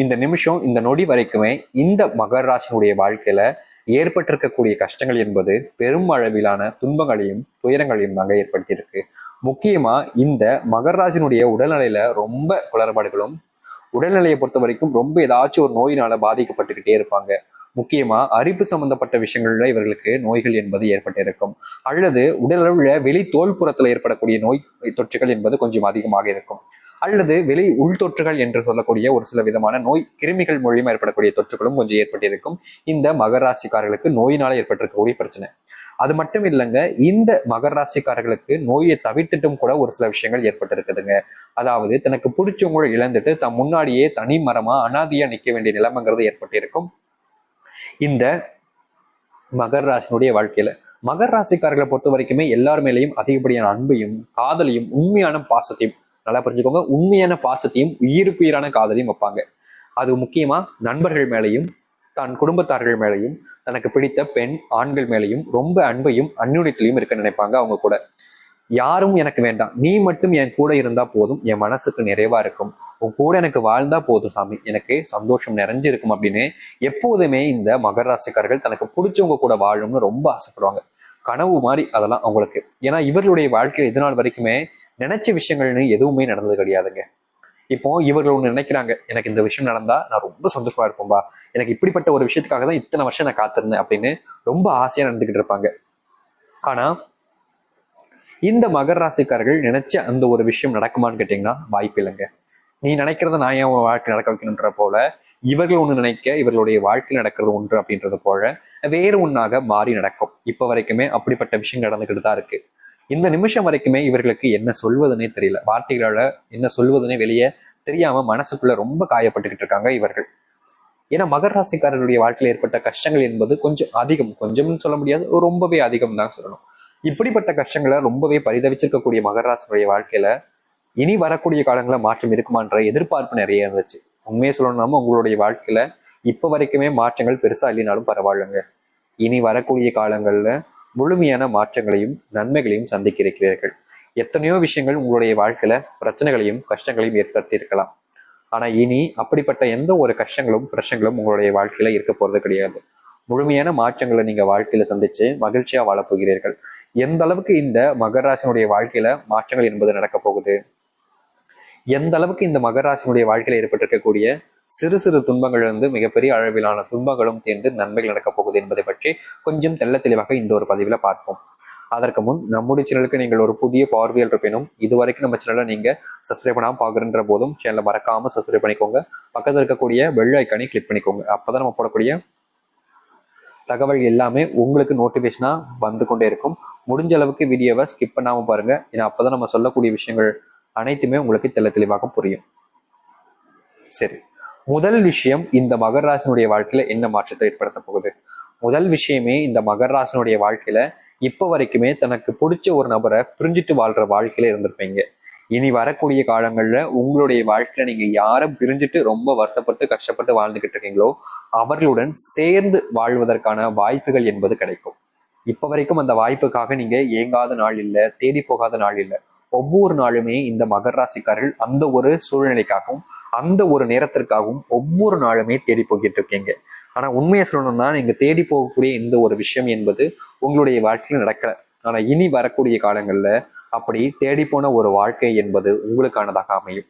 இந்த நிமிஷம் இந்த நொடி வரைக்குமே இந்த மகர ராசினுடைய வாழ்க்கையில ஏற்பட்டிருக்கக்கூடிய கஷ்டங்கள் என்பது பெரும் அளவிலான துன்பங்களையும் துயரங்களையும் தாங்க ஏற்படுத்தியிருக்கு. முக்கியமா இந்த மகர ராசினுடைய உடல்நிலையில ரொம்ப குளறுபாடுகளும், உடல்நிலையை பொறுத்த வரைக்கும் ரொம்ப ஏதாச்சும் ஒரு நோயினால பாதிக்கப்பட்டுக்கிட்டே இருப்பாங்க. முக்கியமா அரிப்பு சம்பந்தப்பட்ட விஷயங்கள்ல இவர்களுக்கு நோய்கள் என்பது ஏற்பட்டிருக்கும். அல்லது உடலளவுல வெளி தோல்புறத்துல ஏற்படக்கூடிய நோய் தொற்றுகள் என்பது கொஞ்சம் அதிகமாக இருக்கும். அல்லது வெளி உள்தொற்றுகள் என்று சொல்லக்கூடிய ஒரு சில விதமான நோய் கிருமிகள் மூலியமா ஏற்படக்கூடிய தொற்றுகளும் கொஞ்சம் ஏற்பட்டிருக்கும். இந்த மகர ராசிக்காரர்களுக்கு நோயினால ஏற்பட்டிருக்கக்கூடிய பிரச்சனை. அது மட்டும் இல்லைங்க, இந்த மகர ராசிக்காரர்களுக்கு நோயை தவிர்த்துட்டும் கூட ஒரு சில விஷயங்கள் ஏற்பட்டிருக்குதுங்க. அதாவது தனக்கு பிடிச்சவங்களை இழந்துட்டு தன் முன்னாடியே தனி மரமா அனாதியா நிக்க வேண்டிய நிலைமைங்கிறது ஏற்பட்டிருக்கும் இந்த மகர ராசினுடைய வாழ்க்கையில. மகர ராசிக்காரர்களை பொறுத்த வரைக்குமே எல்லார் மேலேயும் அதிகப்படியான அன்பையும் காதலையும் உண்மையான பாசத்தையும், நல்லா புரிஞ்சுக்கோங்க, உண்மையான பாசத்தையும் உயிருக்குயிரான காதலையும் வைப்பாங்க. அது முக்கியமா நண்பர்கள் மேலையும் தன் குடும்பத்தார்கள் மேலையும் தனக்கு பிடித்த பெண் ஆண்கள் மேலையும் ரொம்ப அன்பையும் அந்யுன்யத்திலையும் இருக்க நினைப்பாங்க. அவங்க கூட யாரும் எனக்கு வேண்டாம், நீ மட்டும் என் கூட இருந்தா போதும், என் மனசுக்கு நிறைவா இருக்கும், உன் கூட எனக்கு வாழ்ந்தா போதும் சாமி, எனக்கு சந்தோஷம் நிறைஞ்சிருக்கும் அப்படின்னு எப்போதுமே இந்த மகர ராசிக்காரர்கள் தனக்கு பிடிச்சவங்க கூட வாழணும்னு ரொம்ப ஆசைப்படுவாங்க. கனவு மாதிரி அதெல்லாம் அவங்களுக்கு. ஏன்னா இவர்களுடைய வாழ்க்கையில் இது நாள் வரைக்குமே நினைச்ச விஷயங்கள்னு எதுவுமே நடந்தது கிடையாதுங்க. இப்போ இவர்கள் ஒண்ணு நினைக்கிறாங்க, எனக்கு இந்த விஷயம் நடந்தா நான் ரொம்ப சந்தோஷமா இருப்போம்பா, எனக்கு இப்படிப்பட்ட ஒரு விஷயத்துக்காக தான் இத்தனை வருஷம் நான் காத்திருந்தேன் அப்படின்னு ரொம்ப ஆசையா நடந்துகிட்டு இருப்பாங்க. ஆனா இந்த மகர ராசிக்காரர்கள் நினைச்ச அந்த ஒரு விஷயம் நடக்குமான்னு கேட்டீங்கன்னா வாய்ப்பு இல்லைங்க. நீ நினைக்கிறத நான் என் வாழ்க்கை நடக்க வைக்கணுன்ற போல இவர்கள் ஒண்ணு நினைக்க இவர்களுடைய வாழ்க்கையில் நடக்கிறது ஒன்று அப்படின்றது போல வேறு ஒன்றாக மாறி நடக்கும். இப்ப வரைக்குமே அப்படிப்பட்ட விஷயம் நடந்துகிட்டு தான் இருக்கு. இந்த நிமிஷம் வரைக்குமே இவர்களுக்கு என்ன சொல்வதுன்னே தெரியல. வார்த்தைகளால என்ன சொல்வதுன்னே வெளியே தெரியாம மனசுக்குள்ள ரொம்ப காயப்பட்டுக்கிட்டு இருக்காங்க இவர்கள். ஏன்னா மகர ராசிக்காரர்களுடைய வாழ்க்கையில் ஏற்பட்ட கஷ்டங்கள் என்பது கொஞ்சம் அதிகம், கொஞ்சம்னு சொல்ல முடியாது, ரொம்பவே அதிகம் தான் சொல்லணும். இப்படிப்பட்ட கஷ்டங்களை ரொம்பவே பரிதவிச்சிருக்கக்கூடிய மகர ராசியுடைய வாழ்க்கையில இனி வரக்கூடிய காலங்களில் மாற்றம் இருக்குமான்ற எதிர்பார்ப்பு நிறைய இருந்துச்சு. உண்மையை சொல்லணும்னா உங்களுடைய வாழ்க்கையில இப்ப வரைக்குமே மாற்றங்கள் பெருசா இல்லைனாலும் பரவாயில்லைங்க. இனி வரக்கூடிய காலங்கள்ல முழுமையான மாற்றங்களையும் நன்மைகளையும் சந்திக்க இருக்கிறீர்கள். எத்தனையோ விஷயங்கள் உங்களுடைய வாழ்க்கையில பிரச்சனைகளையும் கஷ்டங்களையும் ஏற்படுத்தி இருக்கலாம். ஆனா இனி அப்படிப்பட்ட எந்த ஒரு கஷ்டங்களும் பிரச்சனைகளும் உங்களுடைய வாழ்க்கையில இருக்க போறது கிடையாது. முழுமையான மாற்றங்களை நீங்க வாழ்க்கையில சந்திச்சு மகிழ்ச்சியா வாழப் போகிறீர்கள். எந்த அளவுக்கு இந்த மகராசினுடைய வாழ்க்கையில மாற்றங்கள் என்பது நடக்க போகுது, எந்த அளவுக்கு இந்த மகராசினுடைய வாழ்க்கையில ஏற்பட்டிருக்கக்கூடிய சிறு சிறு துன்பங்கள் இருந்து மிகப்பெரிய அளவிலான துன்பங்களும் சேர்ந்து நன்மைகள் நடக்கப் போகுது என்பதை பற்றி கொஞ்சம் தெள்ள தெளிவாக இந்த ஒரு பதிவுல பார்ப்போம். அதற்கு முன் நம்முடைய சேனலுக்கு நீங்கள் ஒரு புதிய பார்வையில் இருப்பினும் இதுவரைக்கும் நம்ம சேனலை நீங்க சப்ஸ்கிரைப் பண்ணாம பாக்குறன்ற போதும் சேனலை மறக்காம சப்ஸ்கிரைப் பண்ணிக்கோங்க. பக்கத்தில் இருக்கக்கூடிய பெல் ஐக்கானை கிளிக் பண்ணிக்கோங்க. அப்பதான் நம்ம போடக்கூடிய தகவல் எல்லாமே உங்களுக்கு நோட்டிபிகேஷனா வந்து கொண்டே இருக்கும். முடிஞ்ச அளவுக்கு வீடியோவை ஸ்கிப் பண்ணாம பாருங்க. ஏன்னா அப்பதான் நம்ம சொல்லக்கூடிய விஷயங்கள் அனைத்துமே உங்களுக்கு தெள்ள தெளிவாக புரியும். சரி, முதல் விஷயம், இந்த மகர ராசினுடைய வாழ்க்கையில என்ன மாற்றத்தை ஏற்படுத்த போகுது? முதல் விஷயமே, இந்த மகர ராசினுடைய வாழ்க்கையில இப்ப வரைக்குமே தனக்கு பிடிச்ச ஒரு நபரை பிரிஞ்சுட்டு வாழ்ற வாழ்க்கையில இருந்திருப்பீங்க. இனி வரக்கூடிய காலங்கள்ல உங்களுடைய வாழ்க்கையில நீங்க யாரும் பிரிஞ்சுட்டு ரொம்ப வருத்தப்பட்டு கஷ்டப்பட்டு வாழ்ந்துகிட்டு இருக்கீங்களோ அவர்களுடன் சேர்ந்து வாழ்வதற்கான வாய்ப்புகள் என்பது கிடைக்கும். இப்ப வரைக்கும் அந்த வாய்ப்புக்காக நீங்க ஏங்காத நாள் இல்லை, தேடி போகாத நாள் இல்லை. ஒவ்வொரு நாளுமே இந்த மகர ராசிக்காரர்கள் அந்த ஒரு சூழ்நிலைக்காகவும் அந்த ஒரு நேரத்திற்காகவும் ஒவ்வொரு நாளுமே தேடி போய்கிட்டு இருக்கீங்க. ஆனா உண்மையை சொல்லணும்னா நீங்க தேடி போகக்கூடிய இந்த ஒரு விஷயம் என்பது உங்களுடைய வாழ்க்கையில நடக்கல. ஆனா இனி வரக்கூடிய காலங்கள்ல அப்படி தேடி போன ஒரு வாழ்க்கை என்பது உங்களுக்கானதாக அமையும்.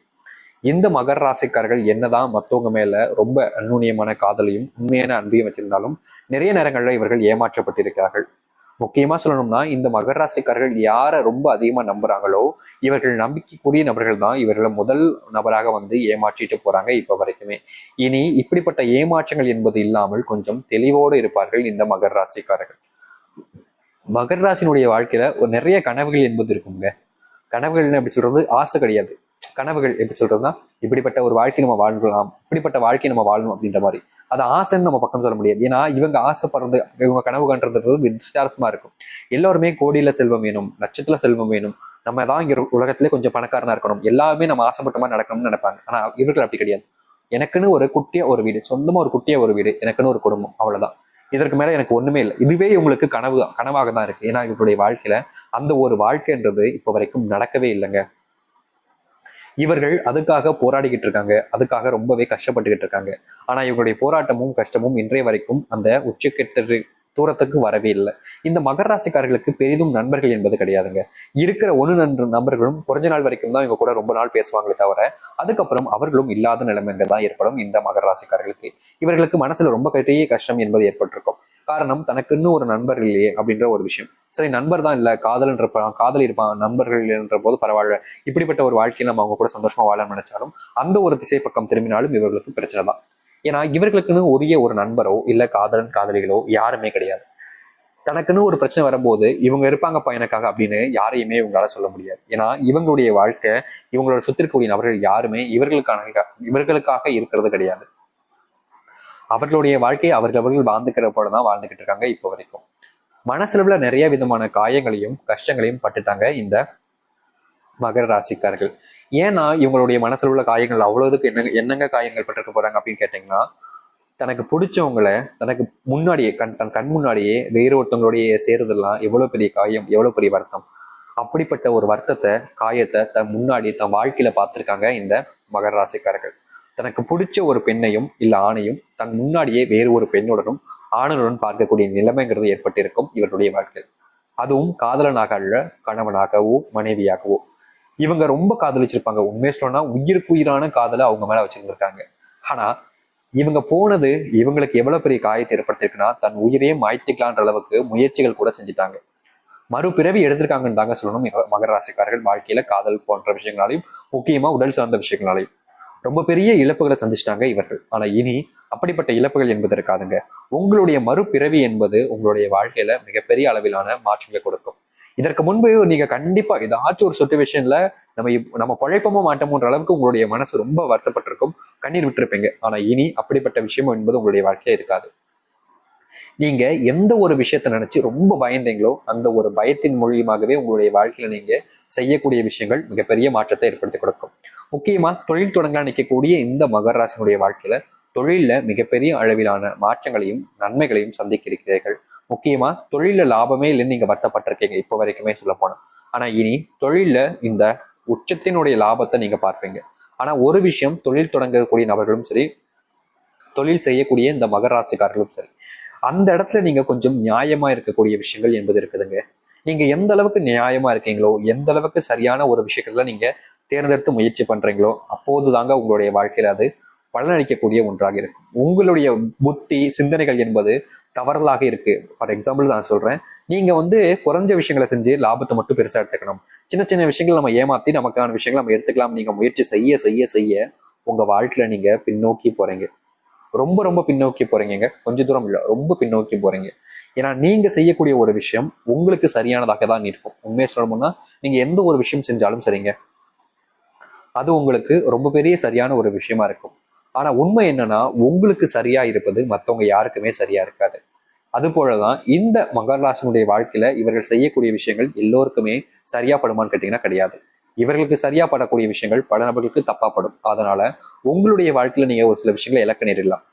இந்த மகர ராசிக்காரர்கள் என்னதான் மற்றவங்க மேல ரொம்ப அந்நுண்ணியமான காதலையும் உண்மையான அன்பையும் வச்சிருந்தாலும் நிறைய நேரங்கள்ல இவர்கள் ஏமாற்றப்பட்டிருக்கிறார்கள். முக்கியமா சொல்லணும்னா இந்த மகர ராசிக்காரர்கள் யாரை ரொம்ப அதிகமா நம்புறாங்களோ இவர்கள் நம்பிக்கைக்குரிய நபர்கள் தான் இவர்களை முதல் நபராக வந்து ஏமாற்றிட்டு போறாங்க இப்ப வரைக்குமே. இனி இப்படிப்பட்ட ஏமாற்றங்கள் என்பது இல்லாமல் கொஞ்சம் தெளிவோடு இருப்பார்கள் இந்த மகர ராசிக்காரர்கள். மகர ராசினுடைய வாழ்க்கையில ஒரு நிறைய கனவுகள் என்பது இருக்குங்க. கனவுகள் எப்படி சொல்றது, ஆசை கிடையாது. கனவுகள் எப்படி சொல்றதுன்னா, இப்படிப்பட்ட ஒரு வாழ்க்கை நம்ம வாழ்க்கலாம், இப்படிப்பட்ட வாழ்க்கை நம்ம வாழணும் அப்படின்ற மாதிரி. அது ஆசைன்னு நம்ம பக்கம் சொல்ல முடியாது. ஏன்னா இவங்க ஆசைப்படுறது, இவங்க கனவு காண்றது வித்தியாசமா இருக்கும். எல்லாருமே கோடியில செல்வம் வேணும், லட்சத்துல செல்வம் வேணும், நம்ம தான் இங்க உலகத்திலே கொஞ்சம் பணக்காரனா இருக்கணும், எல்லாமே நம்ம ஆசைப்பட்ட மாதிரி நடக்கணும்னு நினைப்பாங்க. ஆனா இவர்கள் அப்படி கிடையாது. எனக்குன்னு ஒரு குட்டியா ஒரு வீடு, சொந்தமா ஒரு குட்டியா ஒரு வீடு, எனக்குன்னு ஒரு குடும்பம், அவ்வளவுதான். இதற்கு மேல எனக்கு ஒண்ணுமே இல்லை. இதுவே உங்களுக்கு கனவாக தான் இருக்கு. ஏன்னா இவருடைய வாழ்க்கையில அந்த ஒரு வாழ்க்கைன்றது இப்ப வரைக்கும் நடக்கவே இல்லைங்க. இவர்கள் அதுக்காக போராடிக்கிட்டு இருக்காங்க, அதுக்காக ரொம்பவே கஷ்டப்பட்டுக்கிட்டு இருக்காங்க. ஆனா இவங்களுடைய போராட்டமும் கஷ்டமும் இன்றைய வரைக்கும் அந்த உச்சக்கட்ட தூரத்துக்கு வரவே இல்லை. இந்த மகர ராசிக்காரர்களுக்கு பெரிதும் நண்பர்கள் என்பது கிடையாதுங்க. இருக்கிற நண்பர்களும் குறைஞ்ச நாள் வரைக்கும் தான் இவங்க கூட ரொம்ப நாள் பேசுவாங்களே தவிர, அதுக்கப்புறம் அவர்களும் இல்லாத நிலைமைகள் தான் ஏற்படும் இந்த மகர ராசிக்காரர்களுக்கு. இவர்களுக்கு மனசுல ரொம்ப பெரிய கஷ்டம் என்பது ஏற்பட்டிருக்கும். காரணம், தனக்குன்னு ஒரு நண்பர்கள் இல்லையே அப்படின்ற ஒரு விஷயம். சரி, நண்பர் தான் இல்ல, காதல் இருப்பான், நண்பர்கள் என்ற போது பரவாயில்ல, இப்படிப்பட்ட ஒரு வாழ்க்கையை நம்ம அவங்க கூட சந்தோஷமா வாழ நினைச்சாலும் அந்த ஒரு திசை பக்கம் திரும்பினாலும் இவர்களுக்கு பிரச்சனை தான். ஏன்னா இவர்களுக்குன்னு உரிய ஒரு நண்பரோ இல்ல காதலன் காதலிகளோ யாருமே கிடையாது. தனக்குன்னு ஒரு பிரச்சனை வரும்போது இவங்க இருப்பாங்கப்பா எனக்காக அப்படின்னு யாரையுமே இவங்களால சொல்ல முடியாது. ஏன்னா இவங்களுடைய வாழ்க்கை, இவங்களோட சுத்தி இருக்கக்கூடிய நபர்கள் யாருமே இவர்களுக்காக இருக்கிறது கிடையாது. அவர்களுடைய வாழ்க்கையை அவர்கள் வாழ்ந்துக்கிற போலதான் வாழ்ந்துகிட்டு இருக்காங்க இப்போ வரைக்கும். மனசுல நிறைய விதமான காயங்களையும் கஷ்டங்களையும் பட்டுட்டாங்க இந்த மகர ராசிக்காரர்கள். ஏன்னா இவங்களுடைய மனசுல உள்ள காயங்கள் அவ்வளவுக்கு என்னங்க காயங்கள் பட்டிருக்க போறாங்க அப்படின்னு கேட்டீங்கன்னா, தனக்கு பிடிச்சவங்களை தனக்கு முன்னாடியே தன் கண் முன்னாடியே வேறு ஒருத்தவங்களுடைய சேருதெல்லாம் எவ்வளவு பெரிய காயம், எவ்வளவு பெரிய வருத்தம். அப்படிப்பட்ட ஒரு வருத்தத்தை, காயத்தை தன் முன்னாடி தன் வாழ்க்கையில பார்த்திருக்காங்க இந்த மகர ராசிக்காரர்கள். தனக்கு பிடிச்ச ஒரு பெண்ணையும் இல்ல ஆணையும் தன் முன்னாடியே வேறு ஒரு பெண்ணுடனும் ஆணுடன் பார்க்கக்கூடிய நிலைமைங்கிறது ஏற்பட்டிருக்கும் இவருடைய வாழ்க்கை. அதுவும் காதலனாக அல்ல, கணவனாகவோ மனைவியாகவோ. இவங்க ரொம்ப காதலிச்சிருப்பாங்க. உண்மையை சொன்னா உயிருக்கு உயிரான காதலை அவங்க மேல வச்சிருந்திருக்காங்க. ஆனா இவங்க போனது இவங்களுக்கு எவ்வளவு பெரிய காயத்தை ஏற்படுத்திருக்குன்னா, தன் உயிரையே மாய்த்திக்கலான்ற அளவுக்கு முயற்சிகள் கூட செஞ்சுட்டாங்க. மறுபிறவி எடுத்திருக்காங்கன்னு தாங்க சொல்லணும் மகர ராசிக்காரர்கள் வாழ்க்கையில காதல் போன்ற விஷயங்களாலையும், முக்கியமா உடல் சார்ந்த விஷயங்களாலையும் ரொம்ப பெரிய இழப்புகளை சந்திச்சிட்டாங்க இவர்கள். ஆனா இனி அப்படிப்பட்ட இழப்புகள் என்பது இருக்காதுங்க. உங்களுடைய மறுபிறவி என்பது உங்களுடைய வாழ்க்கையில மிகப்பெரிய அளவிலான மாற்றங்களை கொடுக்கும். இதற்கு முன்பு நீங்க கண்டிப்பா ஏதாச்சும் ஒரு சுச்சுவேஷன்ல நம்ம பழைப்பமோ மாட்டோம்ன்ற அளவுக்கு உங்களுடைய மனசு ரொம்ப வருத்தப்பட்டிருக்கும், கண்ணீர் விட்டுருப்பீங்க. ஆனா இனி அப்படிப்பட்ட விஷயம் என்பது உங்களுடைய வாழ்க்கையில இருக்காது. நீங்க எந்த ஒரு விஷயத்த நினைச்சு ரொம்ப பயந்தீங்களோ அந்த ஒரு பயத்தின் மூலியமாகவே உங்களுடைய வாழ்க்கையில நீங்க செய்யக்கூடிய விஷயங்கள் மிகப்பெரிய மாற்றத்தை ஏற்படுத்தி கொடுக்கும். முக்கியமா தொழில் தொடங்க நிற்கக்கூடிய இந்த மகர ராசினுடைய வாழ்க்கையில தொழில மிகப்பெரிய அளவிலான மாற்றங்களையும் நன்மைகளையும் சந்திக்க இருக்கிறீர்கள். முக்கியமா தொழில லாபமே இல்லைன்னு நீங்க வருத்தப்பட்டிருக்கீங்க இப்போ வரைக்குமே சொல்ல போனா. ஆனா இனி தொழில இந்த உச்சத்தினுடைய லாபத்தை நீங்க பார்ப்பீங்க. ஆனா ஒரு விஷயம், தொழில் தொடங்கக்கூடிய நபர்களும் சரி, தொழில் செய்யக்கூடிய இந்த மகர ராசிக்காரர்களும் சரி, அந்த இடத்துல நீங்க கொஞ்சம் நியாயமா இருக்கக்கூடிய விஷயங்கள் என்பது இருக்குதுங்க. நீங்க எந்த அளவுக்கு நியாயமா இருக்கீங்களோ, எந்த அளவுக்கு சரியான ஒரு விஷயத்துல நீங்க தேர்ந்தெடுத்து முயற்சி பண்றீங்களோ, அப்போது தாங்க உங்களுடைய வாழ்க்கையில அது பலனளிக்கக்கூடிய ஒன்றாக இருக்கும். உங்களுடைய புத்தி சிந்தனைகள் என்பது தவறலாக இருக்கு. ஃபார் எக்ஸாம்பிள் நான் சொல்றேன், நீங்க குறைஞ்ச விஷயங்களை செஞ்சு லாபத்தை மட்டும் பெருசா எடுத்துக்கணும், சின்ன சின்ன விஷயங்கள் நம்ம ஏமாத்தி நமக்கான விஷயங்கள் நம்ம எடுத்துக்கலாம் நீங்க முயற்சி செய்ய செய்ய செய்ய உங்க வாழ்க்கையில நீங்க பின்னோக்கி போறீங்க. ரொம்ப ரொம்ப பின்னோக்கி போறீங்க. கொஞ்ச தூரம் இல்லை, ரொம்ப பின்னோக்கி போறீங்க. ஏன்னா நீங்க செய்யக்கூடிய ஒரு விஷயம் உங்களுக்கு சரியானதாக தான் இருக்கும். உண்மையை சொல்லணும்னா நீங்க எந்த ஒரு விஷயம் செஞ்சாலும் சரிங்க, அது உங்களுக்கு ரொம்ப பெரிய சரியான ஒரு விஷயமா இருக்கும். ஆனா உண்மை என்னன்னா, உங்களுக்கு சரியா இருப்பது மற்றவங்க யாருக்குமே சரியா இருக்காது. அது போலதான் இந்த மகர ராசினுடைய வாழ்க்கையில இவர்கள் செய்யக்கூடிய விஷயங்கள் எல்லோருக்குமே சரியா படுமான்னு கேட்டீங்கன்னா கிடையாது. இவர்களுக்கு சரியா படக்கூடிய விஷயங்கள் பல நபர்களுக்கு தப்பா படும். அதனால உங்களுடைய வாழ்க்கையில நீங்க ஒரு சில விஷயங்களை இழக்க நேரிடலாம்.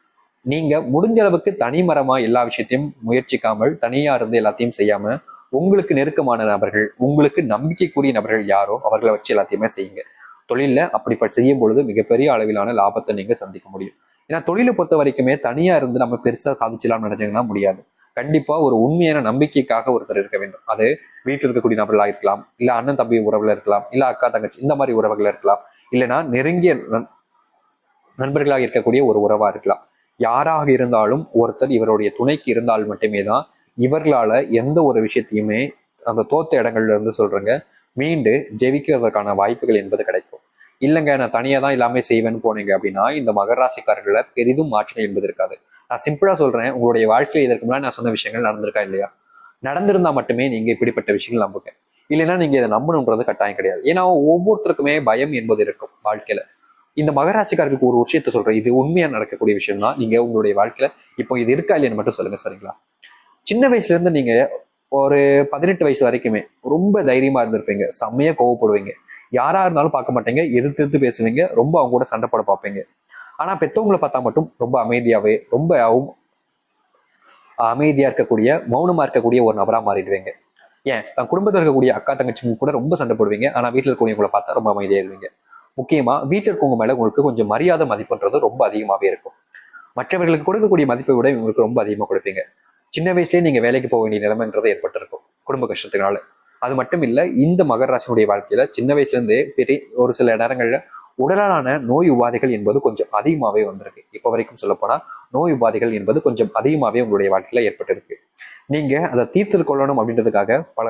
நீங்க முடிஞ்ச அளவுக்கு தனிமரமா எல்லா விஷயத்தையும் முயற்சிக்காமல், தனியா இருந்து எல்லாத்தையும் செய்யாம, உங்களுக்கு நெருக்கமான நபர்கள், உங்களுக்கு நம்பிக்கைக்குரிய நபர்கள் யாரோ அவர்களை வச்சு எல்லாத்தையுமே செய்யுங்க. தொழில அப்படிப்பட்ட செய்யும் பொழுது மிகப்பெரிய அளவிலான லாபத்தை நீங்க சந்திக்க முடியும். ஏன்னா தொழிலை பொறுத்த வரைக்குமே தனியா இருந்து நம்ம பெருசா சாதிச்சலாம்னு நினைச்சீங்கன்னா முடியாது. கண்டிப்பா ஒரு உண்மையான நம்பிக்கைக்காக ஒருத்தர் இருக்க வேண்டும். அது வீட்டில் இருக்கக்கூடிய நபர்களாக இருக்கலாம், இல்ல அண்ணன் தம்பி உறவுல இருக்கலாம், இல்ல அக்கா தங்கச்சி இந்த மாதிரி உறவுகள் இருக்கலாம், இல்லைன்னா நெருங்கிய நண்பர்களாக இருக்கக்கூடிய ஒரு உறவா இருக்கலாம். யாராக இருந்தாலும் ஒருத்தர் இவருடைய துணைக்கு இருந்தால் மட்டுமே தான் இவர்களால எந்த ஒரு விஷயத்தையுமே அந்த தோத்த இடங்கள்ல இருந்து சொல்றேங்க மீண்டு ஜெயிக்கிறதுக்கான வாய்ப்புகள் என்பது கிடைக்கும். இல்லைங்க நான் தனியா தான் எல்லாமே செய்வேன்னு போனீங்க அப்படின்னா இந்த மகர ராசிக்காரர்களை பெரிதும் மாற்றம் என்பது இருக்காது. நான் சிம்பிளா சொல்றேன், உங்களுடைய வாழ்க்கையில் இதற்கு முன்னாடி நான் சொன்ன விஷயங்கள் நடந்திருக்கா இல்லையா? நடந்திருந்தா மட்டுமே நீங்க இப்படிப்பட்ட விஷயங்கள் நம்புங்க. இல்லைன்னா நீங்க இதை நம்பணுன்றது கட்டாயம் கிடையாது. ஏன்னா ஒவ்வொருத்தருக்குமே பயம் என்பது இருக்கும் வாழ்க்கையில. இந்த மகராசிக்காரருக்கு ஒரு விஷயத்த சொல்றேன், இது உண்மையா நடக்கக்கூடிய விஷயம் தான். நீங்க உங்களுடைய வாழ்க்கையில இப்போ இது இருக்கா இல்லையான்னு மட்டும் சொல்லுங்க, சரிங்களா? சின்ன வயசுல இருந்து நீங்க ஒரு 18 வயசு வரைக்குமே ரொம்ப தைரியமா இருந்திருப்பீங்க, செம்மையா கோவப்படுவீங்க, யாரா இருந்தாலும் பார்க்க மாட்டீங்க, எதிர்த்து பேசுவீங்க, ரொம்ப அவங்க கூட சண்டை போட பார்ப்பீங்க. ஆனா பெற்றவங்களை பார்த்தா மட்டும் ரொம்ப அமைதியாவே, ரொம்ப அமைதியா இருக்கக்கூடிய, மௌனமா இருக்கக்கூடிய ஒரு நபரா மாறிடுவீங்க. ஏன் தன் குடும்பத்தில் இருக்கக்கூடிய அக்கா தங்கச்சிங்க கூட ரொம்ப சண்டை போடுவீங்க, ஆனா வீட்டில் இருக்கக்கூடியவங்களை பார்த்தா ரொம்ப அமைதியா இருவீங்க. முக்கியமா வீட்டில் இருக்கவங்க மேல உங்களுக்கு கொஞ்சம் மரியாதை மதிப்புன்றது ரொம்ப அதிகமாவே இருக்கும். மற்றவர்களுக்கு கொடுக்கக்கூடிய மதிப்பை விட இவங்களுக்கு ரொம்ப அதிகமா கொடுப்பீங்க. சின்ன வயசுலயே நீங்க வேலைக்கு போக வேண்டிய நிலைமைன்றது ஏற்பட்டிருக்கும் குடும்ப கஷ்டத்தினால. அது மட்டும் இல்ல, இந்த மகர ராசினுடைய வாழ்க்கையில சின்ன வயசுல இருந்தே பெரிய ஒரு சில நேரங்கள்ல உடலான நோய் உபாதைகள் என்பது கொஞ்சம் அதிகமாவே வந்திருக்கு. இப்ப வரைக்கும் சொல்ல போனா நோய் உபாதைகள் என்பது கொஞ்சம் அதிகமாவே உங்களுடைய வாழ்க்கையில ஏற்பட்டிருக்கு. நீங்க அதை தீர்த்து கொள்ளணும் அப்படின்றதுக்காக பல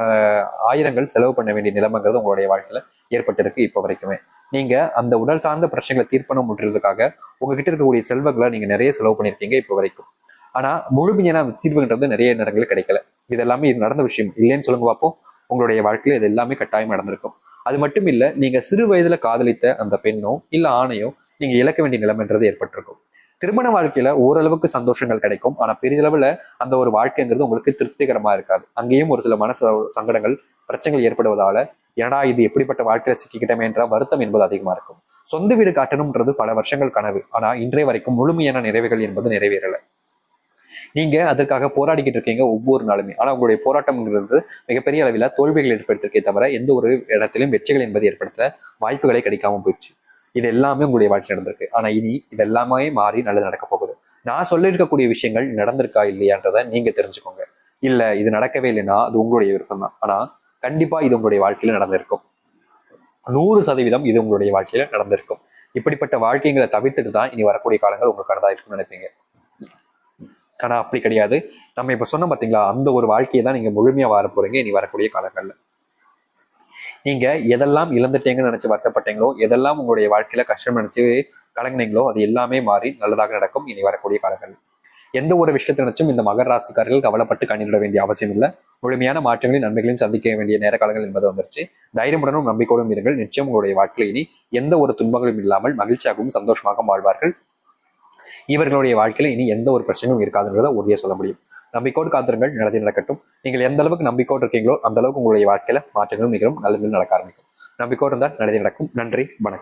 ஆயிரங்கள் செலவு பண்ண வேண்டிய நிலைமைங்கிறது உங்களுடைய வாழ்க்கையில ஏற்பட்டிருக்கு இப்ப வரைக்குமே. நீங்க அந்த உடல் சார்ந்த பிரச்சனைகளை தீர்ப்பணும் அப்படின்றதுக்காக உங்ககிட்ட இருக்கக்கூடிய செல்வங்களை நீங்க நிறைய செலவு பண்ணிருக்கீங்க இப்ப வரைக்கும். ஆனா முழுமையான தீர்வுன்றது நிறைய நேரங்கள் கிடைக்கல. இது எல்லாமே இது நடந்த விஷயம் இல்லைன்னு சொல்லுங்க பார்ப்போம். உங்களுடைய வாழ்க்கையில இது எல்லாமே கட்டாயம் நடந்திருக்கும். அது மட்டும் இல்ல, நீங்க சிறு வயதுல காதலித்த அந்த பெண்ணோ இல்ல ஆணையோ நீங்க இழக்க வேண்டிய நிலைமைன்றது ஏற்பட்டிருக்கும். திருமண வாழ்க்கையில ஓரளவுக்கு சந்தோஷங்கள் கிடைக்கும். ஆனா பெரிதளவுல அந்த ஒரு வாழ்க்கைங்கிறது உங்களுக்கு திருப்திகரமா இருக்காது. அங்கேயும் ஒரு சில சங்கடங்கள் பிரச்சனைகள் ஏற்படுவதால ஏடா இது எப்படிப்பட்ட வாழ்க்கையில சிக்கிக்கிட்டமே என்ற வருத்தம் என்பது அதிகமா இருக்கும். சொந்த வீடு காட்டணும்ன்றது பல வருஷங்கள் கனவு. ஆனா இன்றைய வரைக்கும் முழுமையான நிறைவுகள் என்பது நிறைவேறல. நீங்க அதற்காக போராடிக்கிட்டு இருக்கீங்க ஒவ்வொரு நாளுமே. ஆனா உங்களுடைய போராட்டம்ங்கிறது மிகப்பெரிய அளவில் தோல்விகள் ஏற்படுத்திருக்கே தவிர எந்த ஒரு இடத்திலும் வெற்றிகள் என்பது ஏற்படுத்த வாய்ப்புகளே கிடைக்காம போயிடுச்சு. இது எல்லாமே உங்களுடைய வாழ்க்கை நடந்திருக்கு. ஆனா இனி இது எல்லாமே மாறி நல்லது நடக்க போகுது. நான் சொல்லியிருக்கக்கூடிய விஷயங்கள் நடந்திருக்கா இல்லையான்றதை நீங்க தெரிஞ்சுக்கோங்க. இல்ல இது நடக்கவே இல்லைன்னா அது உங்களுடைய விருப்பம் தான். ஆனா கண்டிப்பா இது உங்களுடைய வாழ்க்கையில நடந்திருக்கும். 100% இது உங்களுடைய வாழ்க்கையில நடந்திருக்கும். இப்படிப்பட்ட வாழ்க்கைகளை தவிர்த்துட்டு தான் இனி வரக்கூடிய காலங்கள் உங்களுக்கானதா இருக்கும்னு நினைப்பீங்க. ஆனா அப்படி கிடையாது. நம்ம இப்ப சொன்ன பாத்தீங்களா, அந்த ஒரு வாழ்க்கையை தான் நீங்க முழுமையா வாழ போறீங்க இனி வரக்கூடிய காலங்கள்ல. நீங்க எதெல்லாம் இழந்துட்டீங்கன்னு நினைச்சு வருத்தப்பட்டீங்களோ, எதெல்லாம் உங்களுடைய வாழ்க்கையில கஷ்டம் நினைச்சு கலங்கினீங்களோ அது எல்லாமே மாறி நல்லதாக நடக்கும் இனி வரக்கூடிய காலங்கள். எந்த ஒரு விஷயத்தை நினைச்சும் இந்த மகர ராசிக்காரர்கள் கவலைப்பட்டு கண்ணிட வேண்டிய அவசியம் இல்லை. முழுமையான மாற்றங்களையும் நன்மைகளையும் சந்திக்க வேண்டிய நேர காலங்கள் என்பது வந்துருச்சு. தைரியமுடனும் நம்பிக்கையோடும் இருங்கள். நிச்சயம் உங்களுடைய வாழ்க்கையில் இனி எந்த ஒரு துன்பங்களும் இல்லாமல் மகிழ்ச்சியாகவும் சந்தோஷமாக வாழ்வார்கள். இவர்களுடைய வாழ்க்கையில இனி எந்த ஒரு பிரச்சனையும் இருக்காதுன்றதை உறுதியா சொல்ல முடியும். நம்பிக்கையோடு காத்திருங்கள், நல்லது நடக்கட்டும். நீங்கள் எந்த அளவுக்கு நம்பிக்கையோடு இருக்கீங்களோ அந்த அளவுக்கு உங்களுடைய வாழ்க்கையில மாற்றங்களும் நிகழும், நல்லது நடக்க ஆரம்பிக்கும். நம்பிக்கையோடு இருந்தால் நல்லது நடக்கும். நன்றி, வணக்கம்.